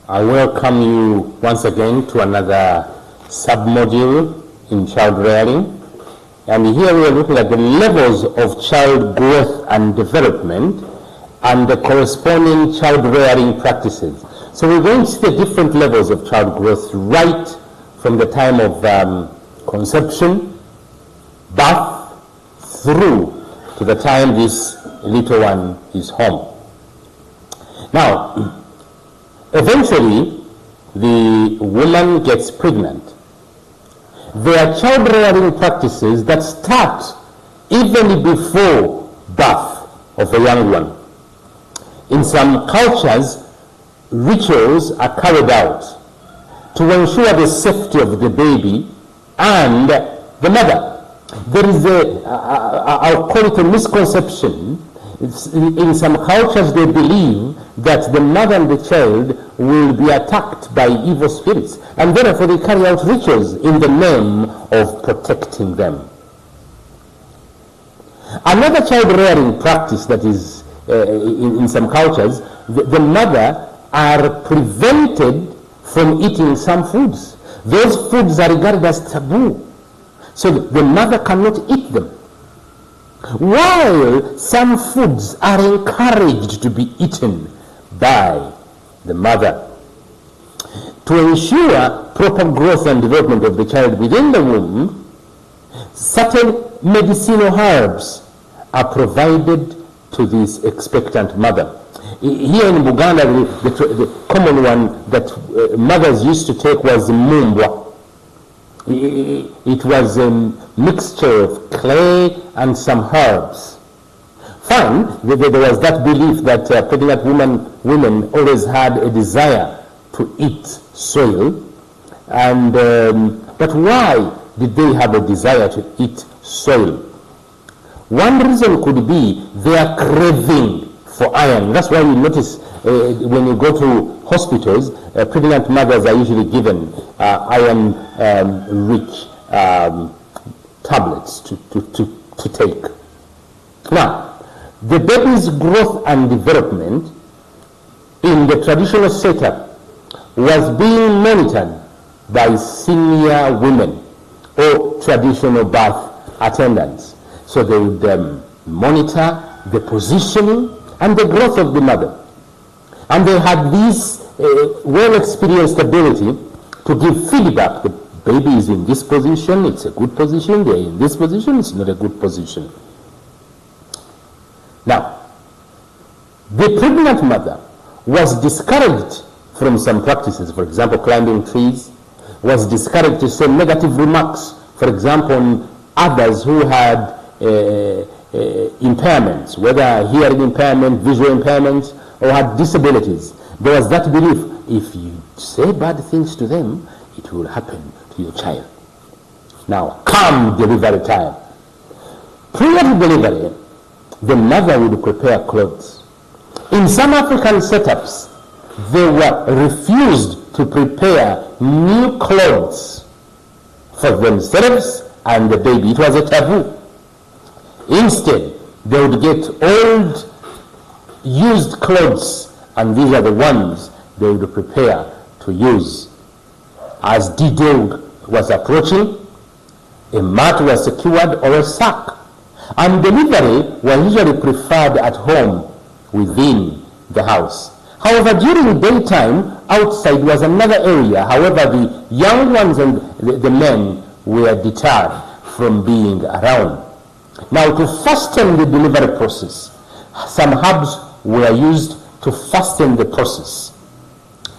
I welcome you once again to another sub-module in child rearing. And here we are looking at the levels of child growth and development and the corresponding child rearing practices. So we're going to see the different levels of child growth right from the time of conception, birth, through to the time this little one is home. Now, eventually, the woman gets pregnant. There are child rearing practices that start even before birth of a young one. In some cultures, rituals are carried out to ensure the safety of the baby and the mother. There is I'll call it a misconception. In some cultures, they believe that the mother and the child will be attacked by evil spirits, and therefore they carry out rituals in the name of protecting them. Another child rearing practice that is in some cultures, the mother are prevented from eating some foods. Those foods are regarded as taboo, so the mother cannot eat them, while some foods are encouraged to be eaten by the mother. To ensure proper growth and development of the child within the womb, certain medicinal herbs are provided to this expectant mother. Here in Buganda, the common one that mothers used to take was mumbwa. It was a mixture of clay and some herbs. Fine, there was that belief that pregnant women always had a desire to eat soil. And but why did they have a desire to eat soil? One reason could be their craving for iron. That's why you notice when you go to hospitals, pregnant mothers are usually given iron-rich tablets to take. Now, the baby's growth and development in the traditional setup was being monitored by senior women or traditional birth attendants. So they would monitor the positioning and the growth of the mother. And they had this well-experienced ability to give feedback. The baby is in this position, it's a good position. They're in this position, it's not a good position. Now, the pregnant mother was discouraged from some practices. For example, climbing trees, was discouraged to say negative remarks. For example, on others who had impairments, whether hearing impairment, visual impairments, or had disabilities. There was that belief, if you say bad things to them, it will happen to your child. Now, come delivery time. Prior to delivery, the mother would prepare clothes. In some African setups, they were refused to prepare new clothes for themselves and the baby. It was a taboo. Instead, they would get old, used clothes, and these are the ones they would prepare to use. As D-Day was approaching, a mat was secured or a sack, and delivery was usually preferred at home within the house. However, during daytime, outside was another area. However, the young ones and the men were deterred from being around. Now, to fasten the delivery process, some herbs were used to fasten the process.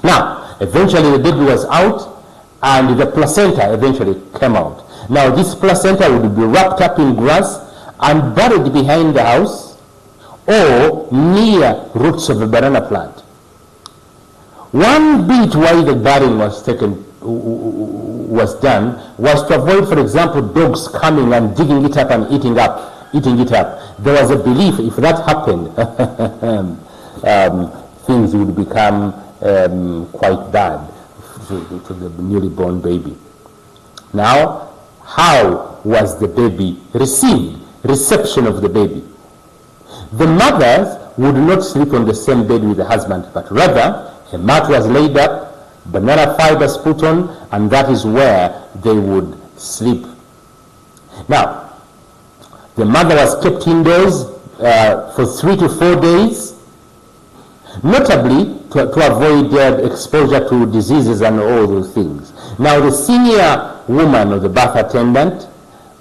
Now, eventually the baby was out and the placenta eventually came out. Now, this placenta would be wrapped up in grass and buried behind the house or near roots of a banana plant. One bit why the burying was done was to avoid, for example, dogs coming and digging it up and eating it up. There was a belief if that happened, things would become quite bad to the newly born baby. Now, how was the baby received? Reception of the baby. The mothers would not sleep on the same bed with the husband, but rather A mat was laid up, banana fibers put on, and that is where they would sleep. Now, the mother was kept indoors for 3 to 4 days, notably to avoid exposure to diseases and all those things. Now, the senior woman or the birth attendant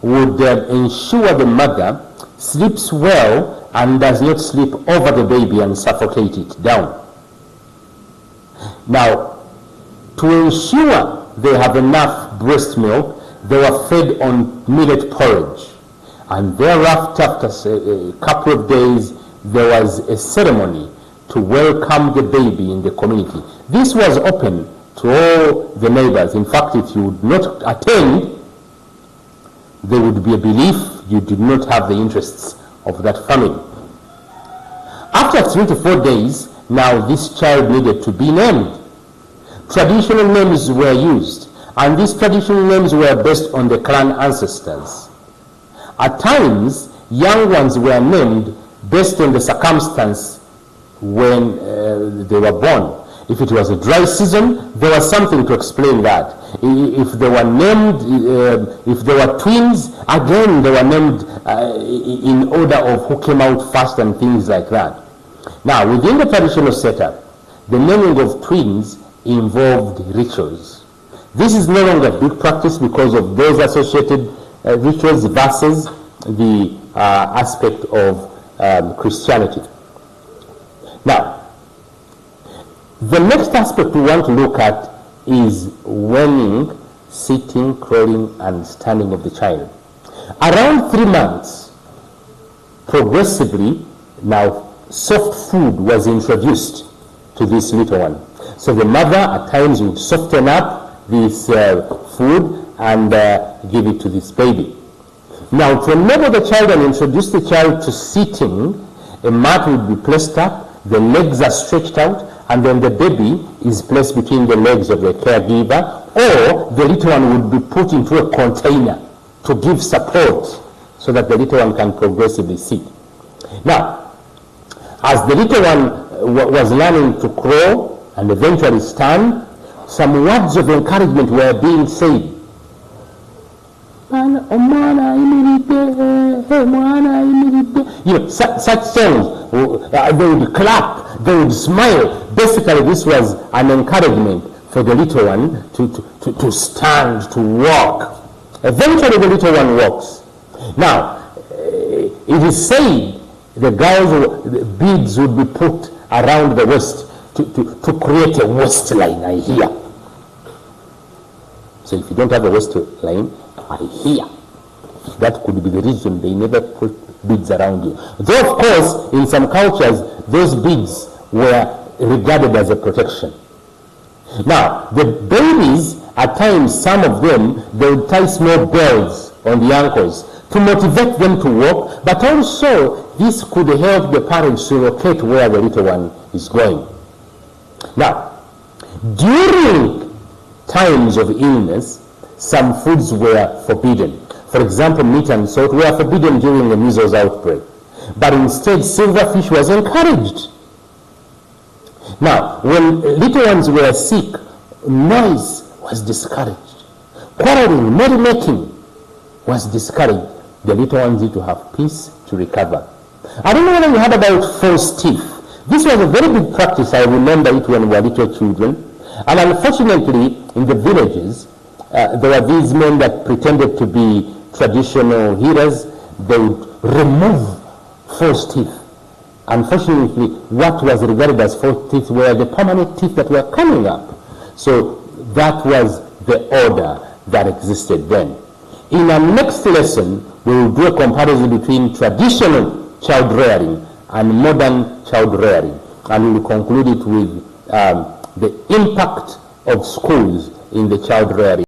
would ensure the mother sleeps well and does not sleep over the baby and suffocate it down. Now, to ensure they have enough breast milk, they were fed on millet porridge. And thereafter, after a couple of days, there was a ceremony to welcome the baby in the community. This was open to all the neighbors. In fact, if you would not attend, there would be a belief you did not have the interests of that family. After 3 to 4 days, now this child needed to be named. Traditional names were used, and these traditional names were based on the clan ancestors. At times, young ones were named based on the circumstance when they were born. If it was a dry season, there was something to explain that. If they were named, if they were twins, again they were named in order of who came out first and things like that. Now, within the traditional setup, the naming of twins involved rituals. This is no longer big practice because of those associated rituals versus the aspect of Christianity. Now, the next aspect we want to look at is weaning, sitting, crawling, and standing of the child. Around 3 months, progressively, now soft food was introduced to this little one. So the mother at times would soften up this food and give it to this baby. Now, to enable the child and introduce the child to sitting, a mat would be placed up, the legs are stretched out, and then the baby is placed between the legs of the caregiver, or the little one would be put into a container to give support so that the little one can progressively sit. Now, as the little one was learning to crawl and eventually stand, some words of encouragement were being said. You know, such things. They would clap, they would smile. Basically, this was an encouragement for the little one to stand, to walk. Eventually, the little one walks. Now, it is said the beads would be put around the waist to create a waistline, I hear. So if you don't have a waistline, I hear. That could be the reason they never put beads around you. Though, of course, in some cultures, those beads were regarded as a protection. Now, the babies, at times, some of them, they would tie small bells on the ankles to motivate them to walk, but also this could help the parents to locate where the little one is going. Now, during times of illness, some foods were forbidden. For example, meat and salt were forbidden during the measles outbreak, but instead silverfish was encouraged. Now, when little ones were sick, noise was discouraged. Quarreling, merrymaking was discouraged. The little ones need to have peace to recover. I don't know whether you heard about false teeth. This was a very big practice. I remember it when we were little children. And unfortunately, in the villages, there were these men that pretended to be traditional healers. They would remove false teeth. Unfortunately, what was regarded as false teeth were the permanent teeth that were coming up. So that was the order that existed then. In our next lesson, we will do a comparison between traditional child rearing and modern child rearing, and we will conclude it with the impact of schools in the child rearing.